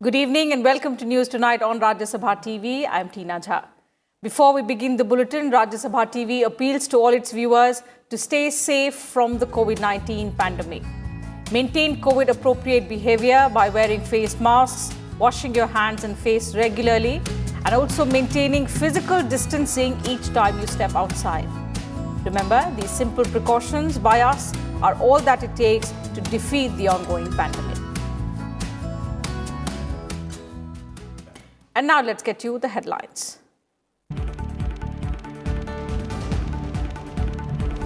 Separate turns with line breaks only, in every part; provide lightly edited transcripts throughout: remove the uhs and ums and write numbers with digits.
Good evening and welcome to News Tonight on Rajya Sabha TV. I am Tina Jha. Before we begin the bulletin, Rajya Sabha TV appeals to all its viewers to stay safe from the COVID-19 pandemic. Maintain COVID-appropriate behavior by wearing face masks, washing your hands and face regularly, and also maintaining physical distancing each time you step outside. Remember, these simple precautions by us are all that it takes to defeat the ongoing pandemic. And now let's get you the headlines.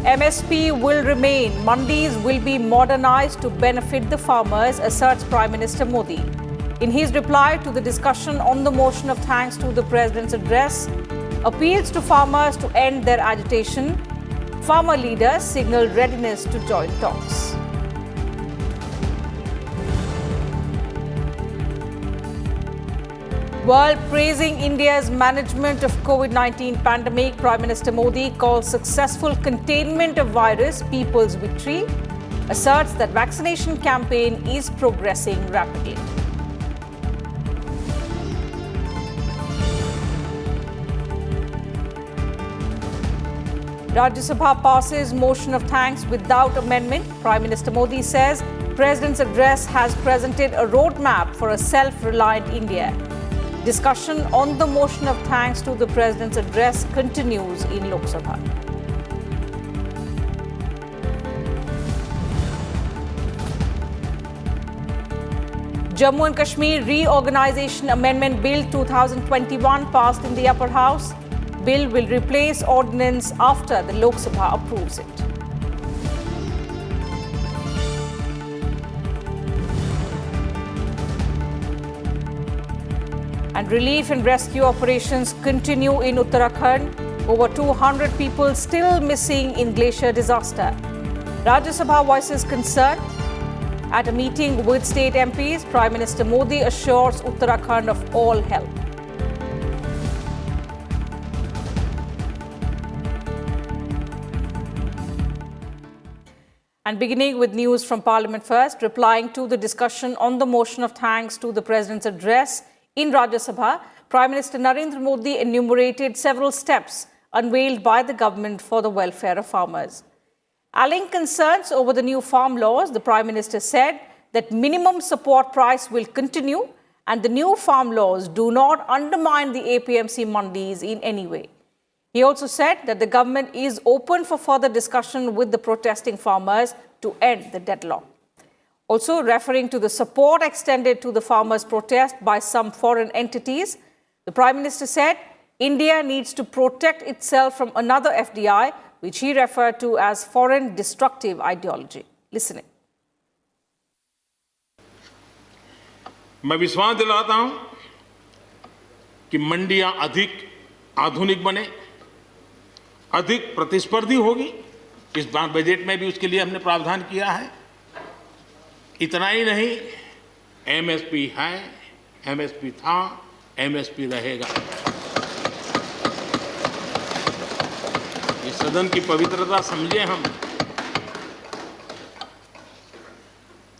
MSP will remain. Mandis will be modernized to benefit the farmers, asserts Prime Minister Modi. In his reply to the discussion on the motion of thanks to the President's address, appeals to farmers to end their agitation. Farmer leaders signaled readiness to join talks. While praising India's management of COVID-19 pandemic, Prime Minister Modi calls successful containment of virus people's victory, asserts that vaccination campaign is progressing rapidly. Rajya Sabha passes motion of thanks without amendment. Prime Minister Modi says President's address has presented a roadmap for a self-reliant India. Discussion on the motion of thanks to the President's address continues in Lok Sabha. Jammu and Kashmir Reorganization Amendment Bill 2021 passed in the upper house. Bill will replace ordinance after the Lok Sabha approves it. And relief and rescue operations continue in Uttarakhand. Over 200 people still missing in glacier disaster. Rajya Sabha voices concern. At a meeting with state MPs, Prime Minister Modi assures Uttarakhand of all help. And beginning with news from Parliament first, replying to the discussion on the motion of thanks to the President's address in Rajya Sabha, Prime Minister Narendra Modi enumerated several steps unveiled by the government for the welfare of farmers. Allaying concerns over the new farm laws, the Prime Minister said that minimum support price will continue and the new farm laws do not undermine the APMC mandis in any way. He also said that the government is open for further discussion with the protesting farmers to end the deadlock. Also referring to the support extended to the farmers' protest by some foreign entities, the Prime Minister said India needs to protect itself from another FDI, which he referred to as foreign destructive ideology. Listening.
मैं विश्वास दिलाता हूं कि मंडियां अधिक आधुनिक बने, अधिक प्रतिस्पर्धी होगी। इस बार बजट में भी उसके लिए हमने प्रावधान किया है। इतना ही नहीं, एमएसपी है, एमएसपी था, एमएसपी रहेगा। ये सदन की पवित्रता समझे हम।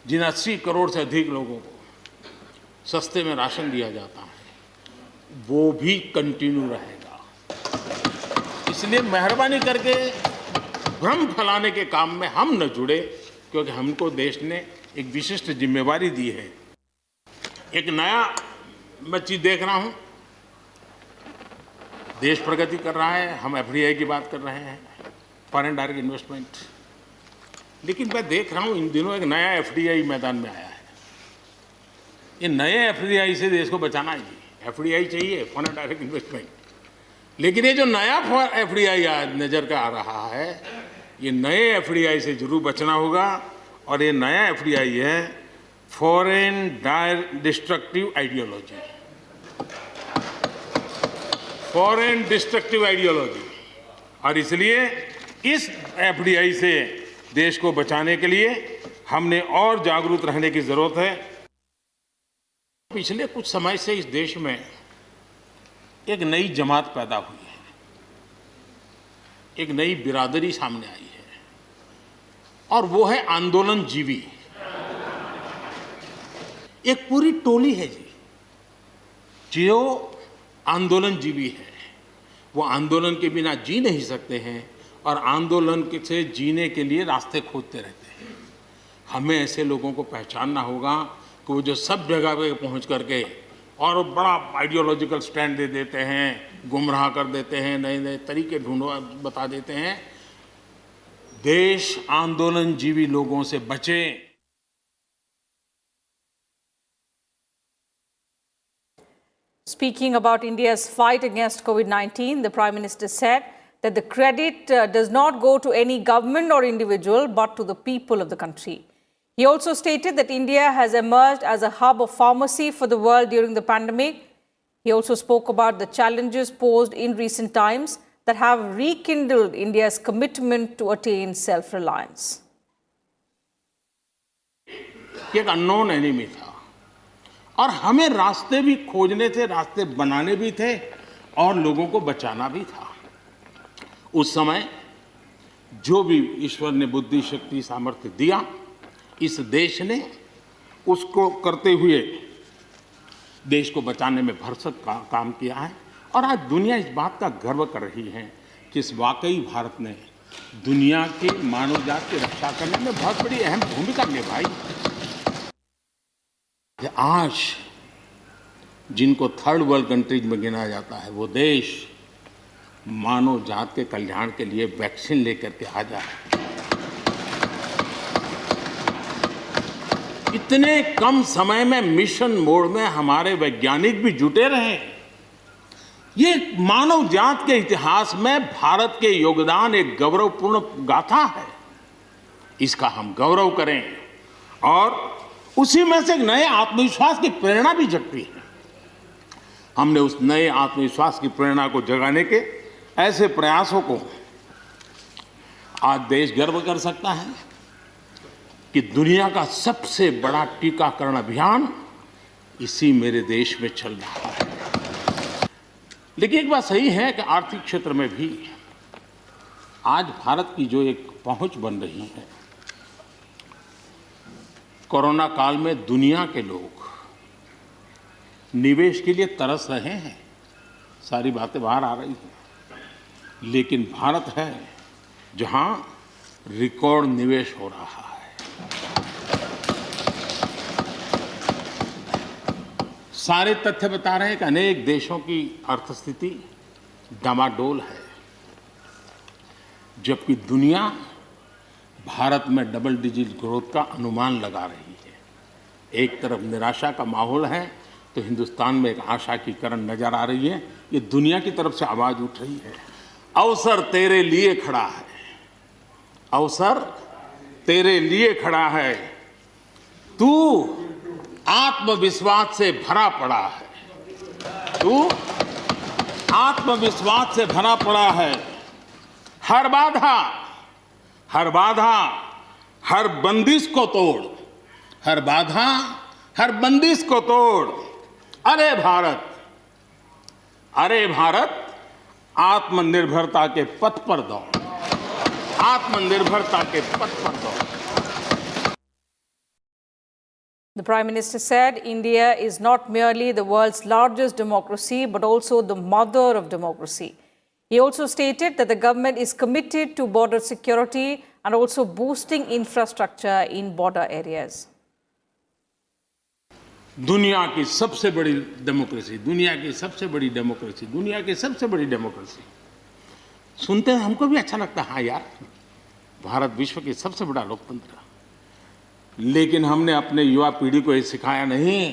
जिन 80 करोड़ से अधिक लोगों को सस्ते में राशन दिया जाता है, वो भी कंटिन्यू रहेगा। इसलिए मेहरबानी करके भ्रम फैलाने के काम में हम न जुड़े, क्योंकि हमको देश ने एक विशिष्ट जिम्मेवारी दी है। एक नया मैं चीज देख रहा हूं, देश प्रगति कर रहा है, हम एफडीआई की बात कर रहे हैं, फॉरेन डायरेक्ट इन्वेस्टमेंट, लेकिन मैं देख रहा हूं इन दिनों एक नया एफडीआई मैदान में आया है। ये नए एफडीआई से देश को बचाना है जी। एफडीआई चाहिए, फॉरेन डायरेक्ट इन्वेस्टमेंट, लेकिन ये जो नया एफडीआई नजर का आ रहा है, ये नए एफडीआई से जरूर बचना होगा। और ये नया एफडीआई है foreign destructive ideology, foreign destructive ideology. और इसलिए इस एफडीआई से देश को बचाने के लिए हमने और जागरूक रहने की जरूरत है। पिछले कुछ समय से इस देश में एक नई जमात पैदा हुई है, एक नई बिरादरी सामने आई है, और वो है आंदोलन जीवी। एक पूरी टोली है जी, जो आंदोलनजीवी है वो आंदोलन के बिना जी नहीं सकते हैं और आंदोलन से जीने के लिए रास्ते खोजते रहते हैं। हमें ऐसे लोगों को पहचानना होगा कि वो जो सब जगह पे पहुंच करके और बड़ा आइडियोलॉजिकल स्टैंड दे देते हैं, गुमराह कर देते हैं, नए नए तरीके बता देते हैं। देश आंदोलनजीवी लोगों से बचे।
Speaking about India's fight against COVID-19, the Prime Minister said that the credit does not go to any government or individual, but to the people of the country. He also stated that India has emerged as a hub of pharmacy for the world during the pandemic. He also spoke about the challenges posed in recent times that have rekindled India's commitment to attain self-reliance.
एक unknown enemy था और हमें रास्ते भी खोजने थे, रास्ते बनाने भी थे और लोगों को बचाना भी था। उस समय जो भी ईश्वर ने बुद्धि, शक्ति, सामर्थ्य दिया, इस देश ने उसको करते हुए देश को बचाने में भरसक काम किया है और आज दुनिया इस बात का गर्व कर रही है कि इस वाकई भारत ने दुनिया की मानव जात की रक्षा करने में बहुत बड़ी अहम भूमिका निभाई। आज जिनको थर्ड वर्ल्ड कंट्रीज में गिना जाता है वो देश मानव जात के कल्याण के लिए वैक्सीन लेकर के आ जाए। इतने कम समय में मिशन मोड में हमारे वैज्ञानिक भी जुटे रहे। ये मानव जात के इतिहास में भारत के योगदान एक गौरवपूर्ण गाथा है। इसका हम गौरव करें और उसी में से एक नए आत्मविश्वास की प्रेरणा भी जगती है। हमने उस नए आत्मविश्वास की प्रेरणा को जगाने के ऐसे प्रयासों को आज देश गर्व कर सकता है कि दुनिया का सबसे बड़ा टीकाकरण अभियान इसी मेरे देश में चल रहा है। लेकिन एक बात सही है कि आर्थिक क्षेत्र में भी आज भारत की जो एक पहुंच बन रही है, कोरोना काल में दुनिया के लोग निवेश के लिए तरस रहे हैं। सारी बातें बाहर आ रही हैं, लेकिन भारत है जहां रिकॉर्ड निवेश हो रहा है। सारे तथ्य बता रहे हैं कि अनेक देशों की अर्थस्थिति डामाडोल है, जबकि दुनिया भारत में डबल डिजिट ग्रोथ का अनुमान लगा रही है। एक तरफ निराशा का माहौल है तो हिंदुस्तान में एक आशा की किरण नजर आ रही है। ये दुनिया की तरफ से आवाज उठ रही है, अवसर तेरे लिए खड़ा है, अवसर तेरे लिए खड़ा है, तू आत्मविश्वास से भरा पड़ा है, तू आत्मविश्वास से भरा पड़ा है। हर बाधा, हर बाधा, हर बंदिश को तोड़, हर बाधा, हर बंदिश को तोड़। अरे भारत, अरे भारत, आत्मनिर्भरता के पथ पर दौड़, आत्मनिर्भरता के पथ पर दौड़।
The Prime Minister said India is not merely the world's largest democracy, but also the mother of democracy. He also stated that the government is committed to border security and also boosting infrastructure in border areas.
दुनिया की सबसे बड़ी democracy, दुनिया की सबसे बड़ी democracy, दुनिया की सबसे बड़ी डेमोक्रेसी सुनते हैं हमको भी अच्छा लगता है। हाँ यार, भारत विश्व की सबसे बड़ा लोकतंत्र। लेकिन हमने अपने युवा पीढ़ी को ये सिखाया नहीं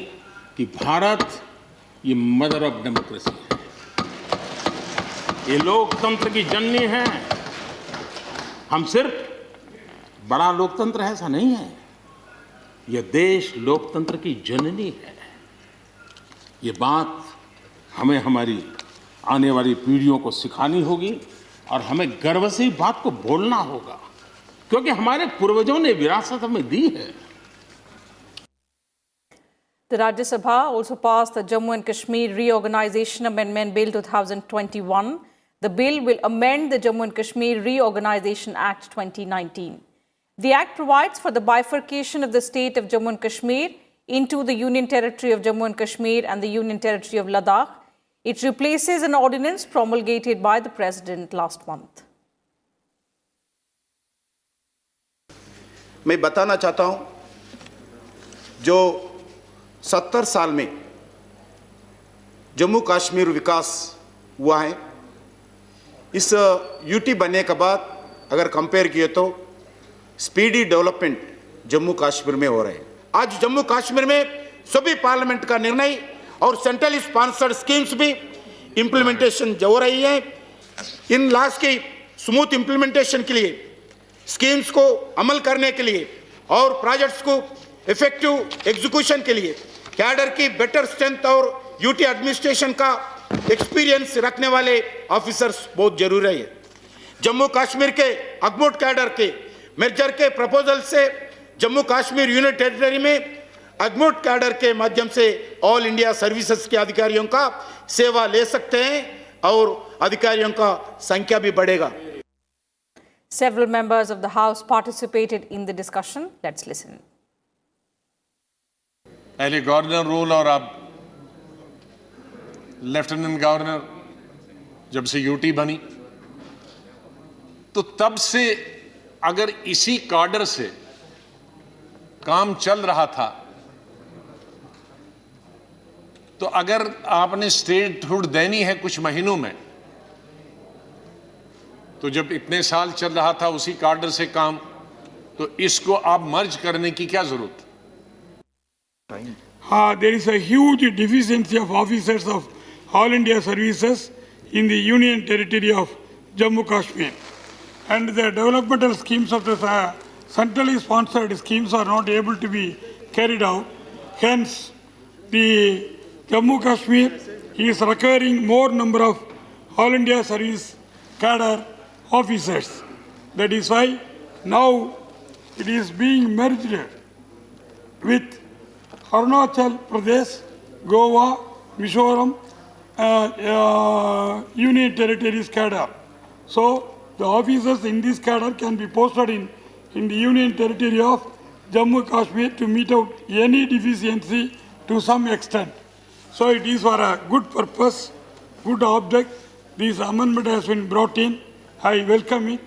कि भारत ये मदर ऑफ डेमोक्रेसी है, ये लोकतंत्र की जननी है। हम सिर्फ बड़ा लोकतंत्र है ऐसा नहीं है, यह देश लोकतंत्र की जननी है। ये बात हमें हमारी आने वाली पीढ़ियों को सिखानी होगी और हमें गर्व से इस बात को बोलना होगा, क्योंकि हमारे पूर्वजों ने विरासत हमें दी है।
The Rajya Sabha also passed the Jammu and Kashmir Reorganization Amendment Bill 2021. The bill will amend the Jammu and Kashmir Reorganization Act 2019. The act provides for the bifurcation of the state of Jammu and Kashmir into the Union Territory of Jammu and Kashmir and the Union Territory of Ladakh. It replaces an ordinance promulgated by the President last month.
मैं बताना चाहता हूं, जो 70 साल में जम्मू कश्मीर विकास हुआ है, इस यूटी बनने के बाद अगर कंपेयर किए तो स्पीडी डेवलपमेंट जम्मू कश्मीर में हो रहे हैं। आज जम्मू कश्मीर में सभी पार्लियामेंट का निर्णय और सेंट्रल स्पॉन्सर्ड स्कीम्स भी इम्प्लीमेंटेशन हो रही है। इन लॉज की स्मूथ इम्प्लीमेंटेशन के लिए, स्कीम्स को अमल करने के लिए और प्रोजेक्ट्स को इफेक्टिव एग्जीक्यूशन के लिए कैडर की बेटर स्ट्रेंथ और यूटी एडमिनिस्ट्रेशन का एक्सपीरियंस रखने वाले ऑफिसर्स बहुत जरूरी है। जम्मू कश्मीर के अगमोट कैडर के मेजर के प्रपोजल से जम्मू कश्मीर यूनियन टेरिटरी में अगमोट कैडर के माध्यम से ऑल इंडिया सर्विसेज के अधिकारियों का सेवा ले सकते हैं और अधिकारियों का संख्या भी बढ़ेगा।
Several members of the House participated in the discussion. Let's listen.
पहले गवर्नर रूल और अब लेफ्टिनेंट गवर्नर जब से यूटी बनी, तो तब से अगर इसी कार्डर से काम चल रहा था, तो अगर आपने स्टेटहुड देनी है कुछ महीनों में, तो जब इतने साल चल रहा था उसी कार्डर से काम, तो इसको आप मर्ज करने की क्या जरूरत?
There is a huge deficiency of officers of All India services in the Union Territory of Jammu Kashmir, and the developmental schemes of the centrally sponsored schemes are not able to be carried out. Hence, the Jammu Kashmir is requiring more number of All India service cadre officers. That is why now it is being merged with Arunachal Pradesh, Goa, Mizoram, Union Territories cadre. So the officers in this cadre can be posted in the Union Territory of Jammu Kashmir to meet out any deficiency to some extent. So it is for a good purpose, good object. This amendment has been brought in. I welcome it.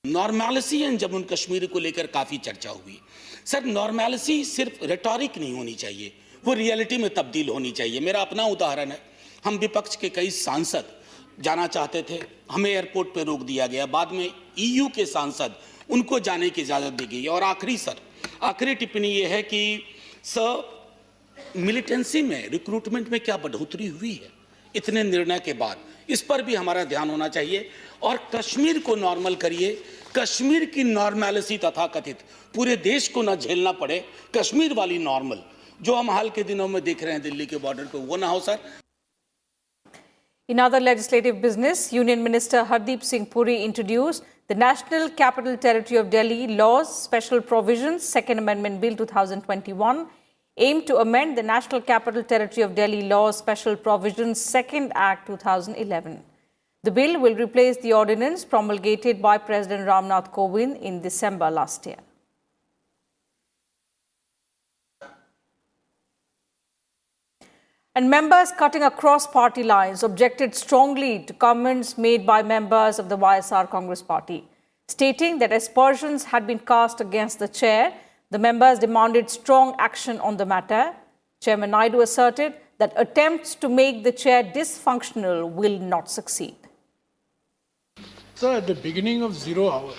Normality and Jammu and Kashmir को लेकर काफ़ी चर्चा हुई। Sir, normality सिर्फ rhetoric नहीं होनी चाहिए, वो रियलिटी में तब्दील होनी चाहिए। मेरा अपना उदाहरण है, हम विपक्ष के कई सांसद जाना चाहते थे, हमें एयरपोर्ट पे रोक दिया गया। बाद में ईयू के सांसद, उनको जाने की इजाज़त दी गई। और आखिरी टिप्पणी ये है कि सर, मिलिटेंसी में रिक्रूटमेंट में क्या बढ़ोतरी हुई है इतने निर्णय के बाद, इस पर भी हमारा ध्यान होना चाहिए। और कश्मीर को नॉर्मल करिए, कश्मीर की नॉर्मैलिटी तथाकथित पूरे देश को ना झेलना पड़े, कश्मीर वाली नॉर्मल जो हम हाल के दिनों में देख रहे हैं दिल्ली के बॉर्डर पे, वो ना हो sir.
In other legislative business, Union Minister Hardeep Singh Puri introduced the National Capital Territory of Delhi Laws Special Provisions Second Amendment Bill 2021 aimed to amend the National Capital Territory of Delhi Laws Special Provisions Second Act 2011. The bill will replace the ordinance promulgated by President Ramnath Kovind in December last year. And members cutting across party lines objected strongly to comments made by members of the YSR Congress Party. Stating that aspersions had been cast against the chair, the members demanded strong action on the matter. Chairman Naidu asserted that attempts to make the chair dysfunctional will not succeed.
Sir, at the beginning of 0 hour,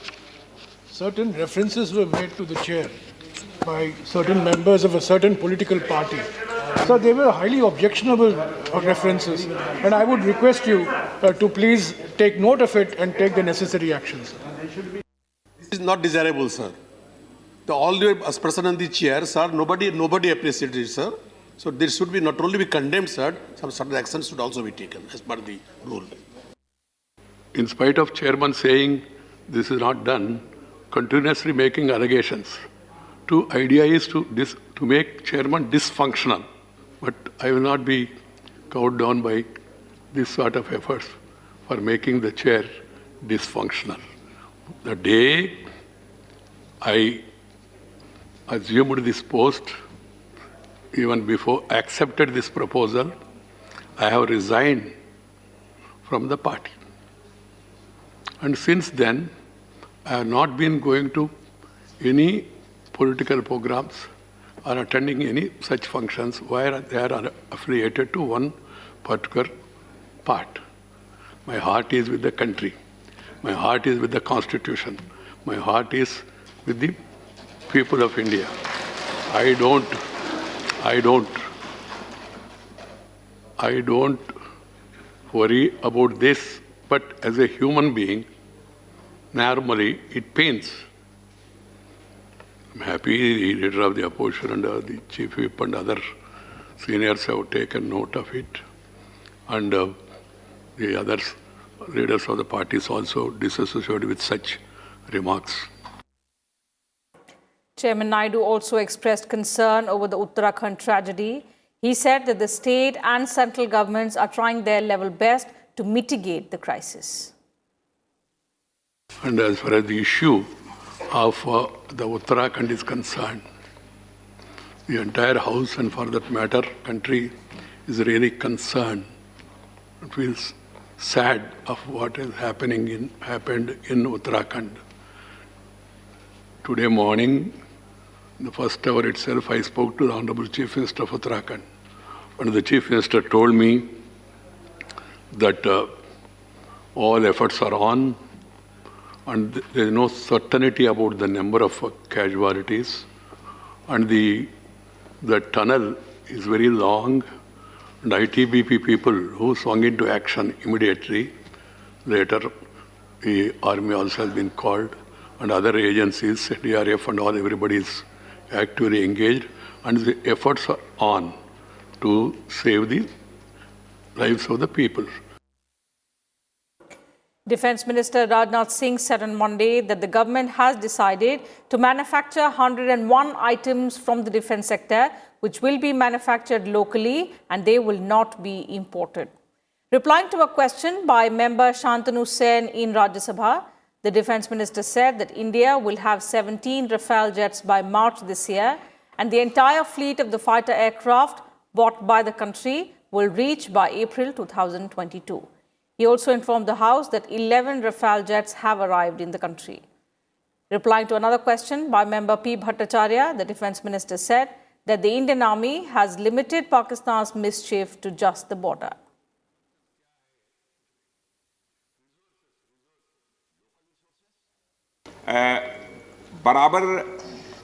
certain references were made to the chair by certain members of a certain political party. So they were highly objectionable references, and I would request you to please take note of it and take the necessary actions.
This is not desirable, sir. All the person on the chair, sir, nobody appreciated it, sir. So this should be not only be condemned, sir, some certain actions should also be taken as per the rule.
In spite of chairman saying this is not done, continuously making allegations. Idea is to make chairman dysfunctional. But I will not be cowed down by this sort of efforts for making the chair dysfunctional. The day I assumed this post, even before accepted this proposal, I have resigned from the party. And since then, I have not been going to any political programs or attending any such functions where they are affiliated to one particular part. My heart is with the country. My heart is with the Constitution. My heart is with the people of India. I don't worry about this, but as a human being, normally it pains. I'm happy the leader of the opposition and the chief whip and other seniors have taken note of it. And the other leaders of the parties also disassociated with such remarks.
Chairman Naidu also expressed concern over the Uttarakhand tragedy. He said that the state and central governments are trying their level best to mitigate the crisis.
And as far as the issue of the Uttarakhand is concerned, the entire House and for that matter country is really concerned. It feels sad of what is happened in Uttarakhand. Today morning, in the first hour itself, I spoke to the Honorable Chief Minister of Uttarakhand. And the Chief Minister told me that all efforts are on and there is no certainty about the number of casualties. And the tunnel is very long, and ITBP people who swung into action immediately. Later, the army also has been called, and other agencies, DRF and all, everybody is actively engaged, and the efforts are on to save the lives of the people.
Defence Minister Rajnath Singh said on Monday that the government has decided to manufacture 101 items from the defence sector, which will be manufactured locally and they will not be imported. Replying to a question by member Shantanu Sen in Rajya Sabha, the Defence Minister said that India will have 17 Rafale jets by March this year, and the entire fleet of the fighter aircraft bought by the country will reach by April 2022. He also informed the House that 11 Rafale jets have arrived in the country. Replying to another question by member P. Bhattacharya, the Defence Minister said that the Indian Army has limited Pakistan's mischief to just the border.
बराबर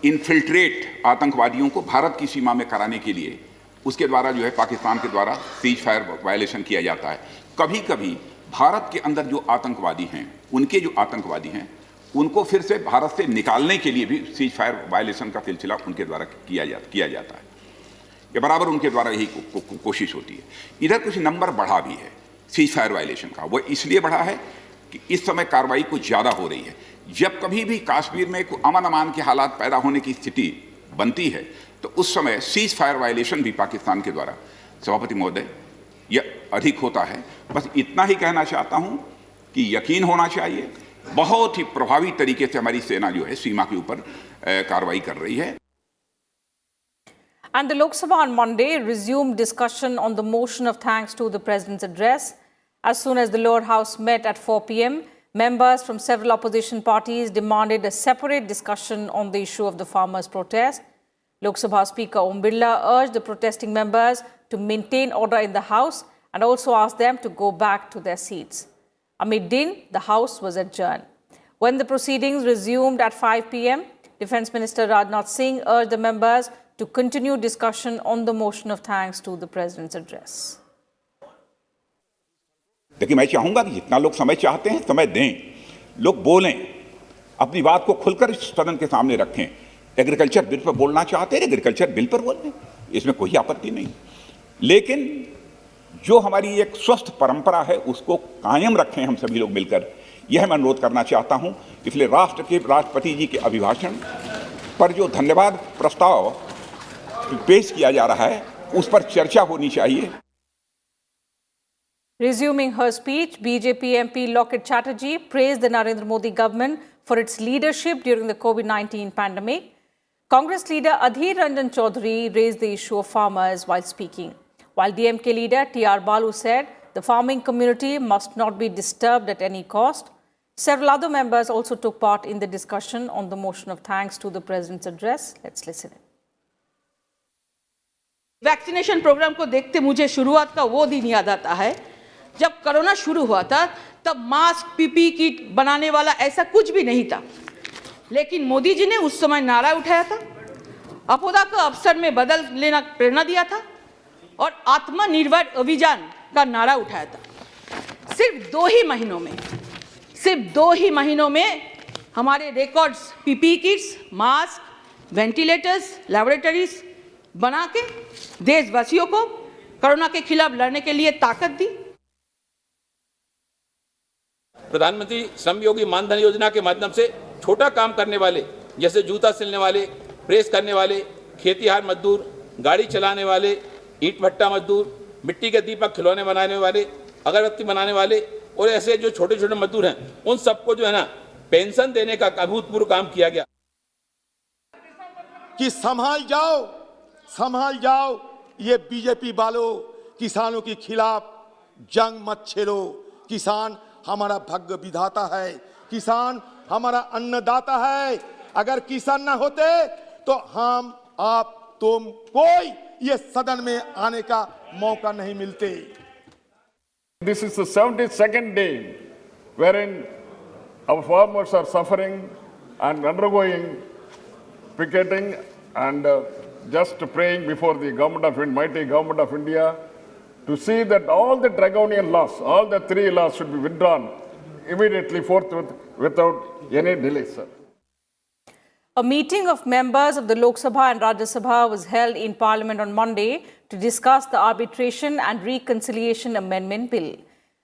infiltrate आतंकवादियों को भारत की सीमा में कराने के लिए उसके द्वारा जो है पाकिस्तान के द्वारा सीज फायर वायलेशन किया जाता है। कभी कभी भारत के अंदर जो आतंकवादी हैं, उनके जो आतंकवादी हैं, उनको फिर से भारत से निकालने के लिए भी सीज फायर वायलेशन का सिलसिला उनके द्वारा किया जाता है। ये बराबर उनके द्वारा यही कोशिश होती है। इधर कुछ नंबर बढ़ा भी है सीज फायर वायलेशन का। वो इसलिए बढ़ा है कि इस समय कार्रवाई कुछ ज़्यादा हो रही है। जब कभी भी कश्मीर में अमन अमान के हालात पैदा होने की स्थिति बनती है, तो उस समय सीज फायर वायलेशन भी पाकिस्तान के द्वारा, सभापति महोदय, यह अधिक होता है। बस इतना ही कहना चाहता हूं कि यकीन होना चाहिए, बहुत ही प्रभावी तरीके से हमारी सेना जो है सीमा के ऊपर कार्रवाई कर रही है।
And the Lok Sabha on Monday resumed discussion on the motion of thanks to the President's address. As soon as the lower house met at 4 p.m., members from several opposition parties demanded a separate discussion on the issue of the farmers' protest. Lok Sabha Speaker Om Birla urged the protesting members to maintain order in the House and also asked them to go back to their seats. Amid din, the House was adjourned. When the proceedings resumed at 5 p.m., Defence Minister Rajnath Singh urged the members to continue discussion on the motion of thanks to the President's address.
देखिए, मैं चाहूंगा कि जितना लोग समय चाहते हैं समय दें, लोग बोलें, अपनी बात को खुलकर इस सदन के सामने रखें। एग्रीकल्चर बिल पर बोलना चाहते हैं, एग्रीकल्चर बिल पर बोलें, इसमें कोई आपत्ति नहीं। लेकिन जो हमारी एक स्वस्थ परंपरा है उसको कायम रखें हम सभी लोग मिलकर, यह मैं अनुरोध करना चाहता हूं। इसलिए राष्ट्र के राष्ट्रपति जी के अभिभाषण पर जो धन्यवाद प्रस्ताव पेश किया जा रहा है उस पर चर्चा होनी चाहिए।
Resuming her speech, BJP MP Locket Chatterjee praised the Narendra Modi government for its leadership during the COVID-19 pandemic. Congress leader Adhir Ranjan Chaudhary raised the issue of farmers while speaking, while DMK leader T.R. Balu said the farming community must not be disturbed at any cost. Several other members also took part in the discussion on the motion of thanks to the President's address. Let's listen in.
Vaccination programme को देखते मुझे शुरुआत का वो दिन याद आता है जब कोरोना शुरू हुआ था। तब मास्क पीपी किट बनाने वाला ऐसा कुछ भी नहीं था, लेकिन मोदी जी ने उस समय नारा उठाया था, आपदा को अवसर में बदल लेना प्रेरणा दिया था और आत्मनिर्भर अभियान का नारा उठाया था। सिर्फ 2 ही महीनों में हमारे records PPE kits, masks, ventilators, laboratories बना के देशवासियों को कोरोना के खिलाफ लड़ने के लिए ताकत दी।
प्रधानमंत्री श्रम योगी मानधन योजना के माध्यम से छोटा काम करने वाले जैसे जूता सिलने वाले, प्रेस करने वाले, खेतीहार मजदूर, गाड़ी चलाने वाले, ईंट भट्टा मजदूर, मिट्टी के दीपक खिलौने बनाने वाले, अगरबत्ती बनाने वाले और ऐसे जो छोटे छोटे मजदूर हैं, उन सबको जो है ना पेंशन देने का अभूतपूर्व काम किया गया
कि संभाल जाओ ये बीजेपी वालों, किसानों के खिलाफ जंग मत छेड़ो। किसान हमारा भाग्य विधाता है, किसान हमारा अन्नदाता है। अगर किसान ना होते तो हम, आप, तुम, कोई ये सदन में आने का मौका नहीं मिलते।
This is the 72nd day wherein our farmers are suffering and undergoing picketing and just praying before the mighty government of India to see that all the draconian laws, all the 3 laws should be withdrawn immediately forthwith without any delay, sir.
A meeting of members of the Lok Sabha and Rajya Sabha was held in Parliament on Monday to discuss the Arbitration and Reconciliation Amendment Bill.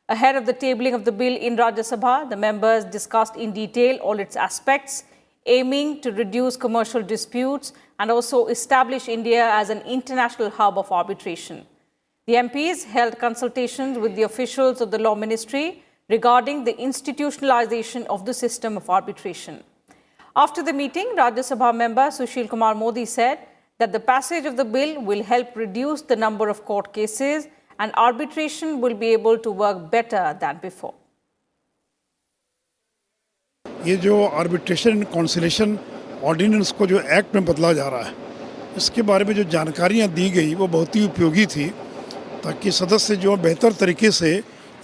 Ahead of the tabling of the bill in Rajya Sabha, the members discussed in detail all its aspects, aiming to reduce commercial disputes and also establish India as an international hub of arbitration. The MPs held consultations with the officials of the Law Ministry regarding the institutionalization of the system of arbitration. After the meeting, Rajya Sabha member Sushil Kumar Modi said that the passage of the bill will help reduce the number of court cases and arbitration will be able to work better than before.
ये जो arbitration and conciliation ordinance को जो act में बदला जा रहा है, इसके बारे में जो जानकारियाँ दी गई वो बहुत ही उपयोगी थी, ताकि सदस्य जो बेहतर तरीके से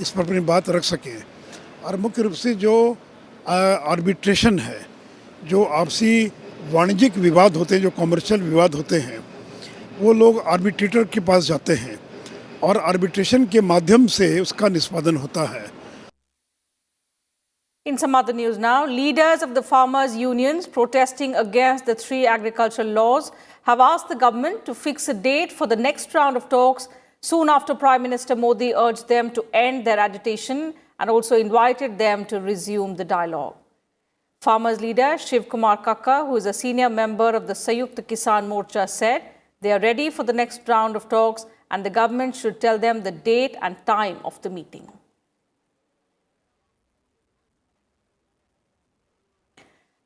इस पर अपनी बात रख सकें। और मुख्य रूप से जो आर्बिट्रेशन है, जो आपसी वाणिज्यिक विवाद होते हैं, जो कॉमर्शियल विवाद होते हैं, वो लोग आर्बिट्रेटर के पास जाते हैं और आर्बिट्रेशन के माध्यम से उसका निष्पादन होता है।
In some other news now, leaders of the farmers' unions protesting against the 3 agricultural laws have asked the government to fix a date for the next round of talks soon after Prime Minister Modi urged them to end their agitation and also invited them to resume the dialogue. Farmers' leader Shiv Kumar Kakka, who is a senior member of the Sanyukta Kisan Morcha, said they are ready for the next round of talks and the government should tell them the date and time of the meeting.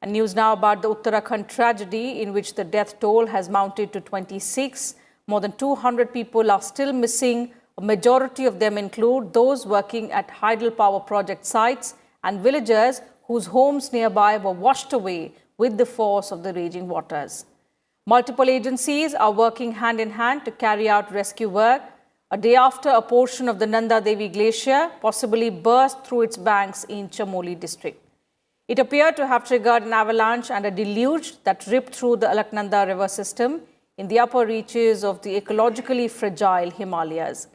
And news now about the Uttarakhand tragedy, in which the death toll has mounted to 26. More than 200 people are still missing. A majority of them include those working at hydropower project sites and villagers whose homes nearby were washed away with the force of the raging waters. Multiple agencies are working hand in hand to carry out rescue work a day after a portion of the Nanda Devi glacier possibly burst through its banks in Chamoli district. It appeared to have triggered an avalanche and a deluge that ripped through the Alaknanda river system in the upper reaches of the ecologically fragile Himalayas.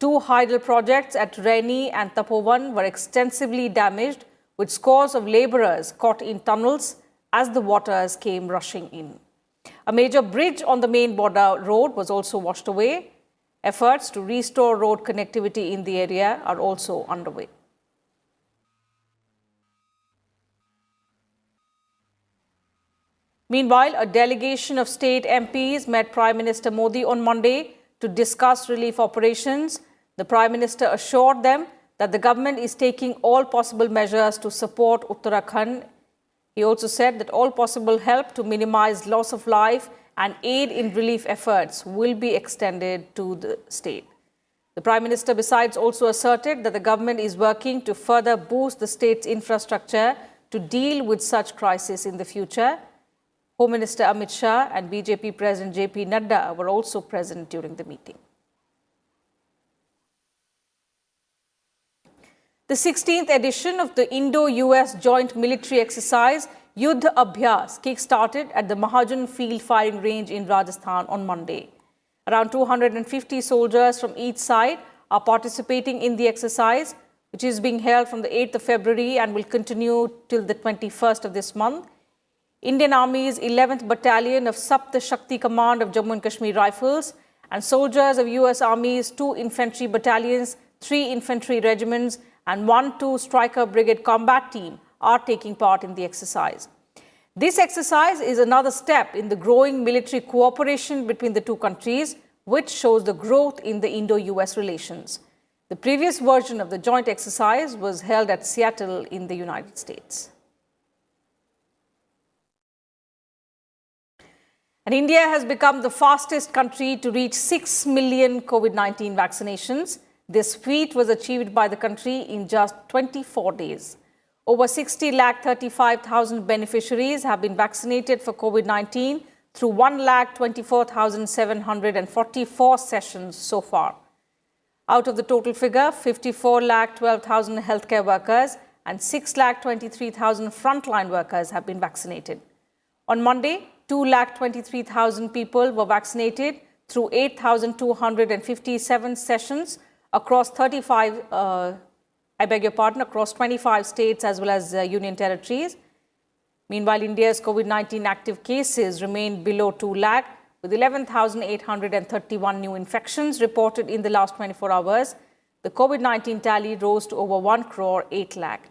2 hydel projects at Raini and Tapovan were extensively damaged, with scores of laborers caught in tunnels as the waters came rushing in. A major bridge on the main border road was also washed away. Efforts to restore road connectivity in the area are also underway. Meanwhile, a delegation of state MPs met Prime Minister Modi on Monday to discuss relief operations. The Prime Minister assured them that the government is taking all possible measures to support Uttarakhand He also said that all possible help to minimize loss of life and aid in relief efforts will be extended to the state. The Prime Minister, besides, also asserted that the government is working to further boost the state's infrastructure to deal with such crises in the future. Home Minister Amit Shah and BJP President JP Nadda were also present during the meeting. The 16th edition of the IndoUS joint military exercise Yuddha Abhyas kick-started at the Mahajan Field Firing Range in Rajasthan on Monday. Around 250 soldiers from each side are participating in the exercise, which is being held from the 8th of February and will continue till the 21st of this month. Indian Army's 11th Battalion of Sapta Shakti Command of Jammu and Kashmir Rifles and soldiers of US Army's 2 infantry battalions, 3 infantry regiments and 1-2 Striker Brigade combat team are taking part in the exercise. This exercise is another step in the growing military cooperation between the two countries, which shows the growth in the Indo-US relations. The previous version of the joint exercise was held at Seattle in the United States. And India has become the fastest country to reach 6 million COVID-19 vaccinations. This feat was achieved by the country in just 24 days. Over 60,35,000 beneficiaries have been vaccinated for COVID-19 through 1,24,744 sessions so far. Out of the total figure, 54,12,000 healthcare workers and 6,23,000 frontline workers have been vaccinated. On Monday, 2,23,000 people were vaccinated through 8,257 sessions across across 25 states as well as union territories. Meanwhile, India's COVID-19 active cases remained below 2 lakh, with 11,831 new infections reported in the last 24 hours. The COVID-19 tally rose to over 1 crore 8 lakh.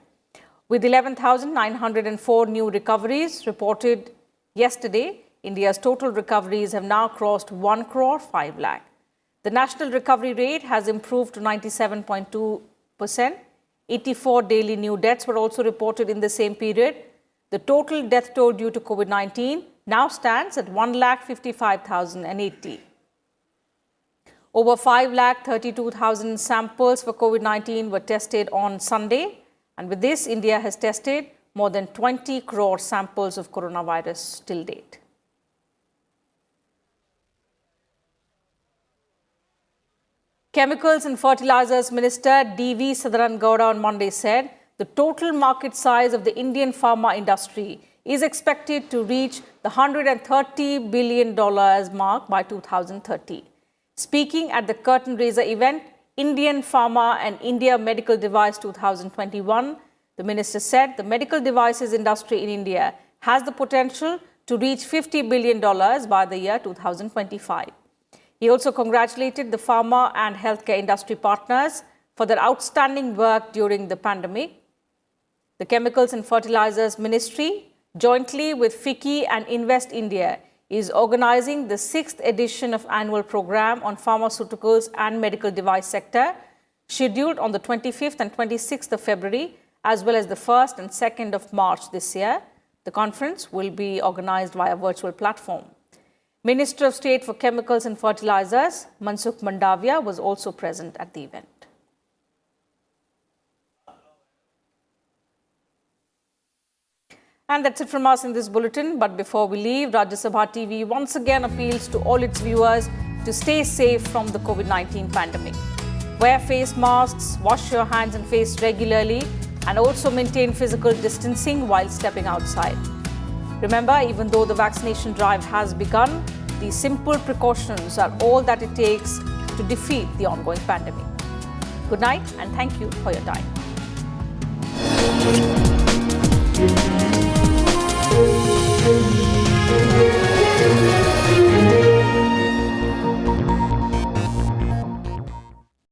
With 11,904 new recoveries reported yesterday, India's total recoveries have now crossed 1 crore 5 lakh. The national recovery rate has improved to 97.2%. 84 daily new deaths were also reported in the same period. The total death toll due to COVID-19 now stands at 1,55,080. Over 5,32,000 samples for COVID-19 were tested on Sunday. And with this, India has tested more than 20 crore samples of coronavirus till date. Chemicals and Fertilizers Minister D.V. Sadarangowda on Monday said the total market size of the Indian pharma industry is expected to reach the $130 billion mark by 2030. Speaking at the curtain raiser event, Indian Pharma and India Medical Device 2021, the minister said the medical devices industry in India has the potential to reach $50 billion by the year 2025. He also congratulated the pharma and healthcare industry partners for their outstanding work during the pandemic. The Chemicals and Fertilizers Ministry, jointly with FICCI and Invest India, is organizing the 6th edition of annual program on pharmaceuticals and medical device sector, scheduled on the 25th and 26th of February, as well as the 1st and 2nd of March this year. The conference will be organized via virtual platform. Minister of State for Chemicals and Fertilizers, Mansukh Mandavia, was also present at the event. And that's it from us in this bulletin. But before we leave, Rajya Sabha TV once again appeals to all its viewers to stay safe from the COVID-19 pandemic. Wear face masks, wash your hands and face regularly, and also maintain physical distancing while stepping outside. Remember, even though the vaccination drive has begun, these simple precautions are all that it takes to defeat the ongoing pandemic. Good night and thank you for your time.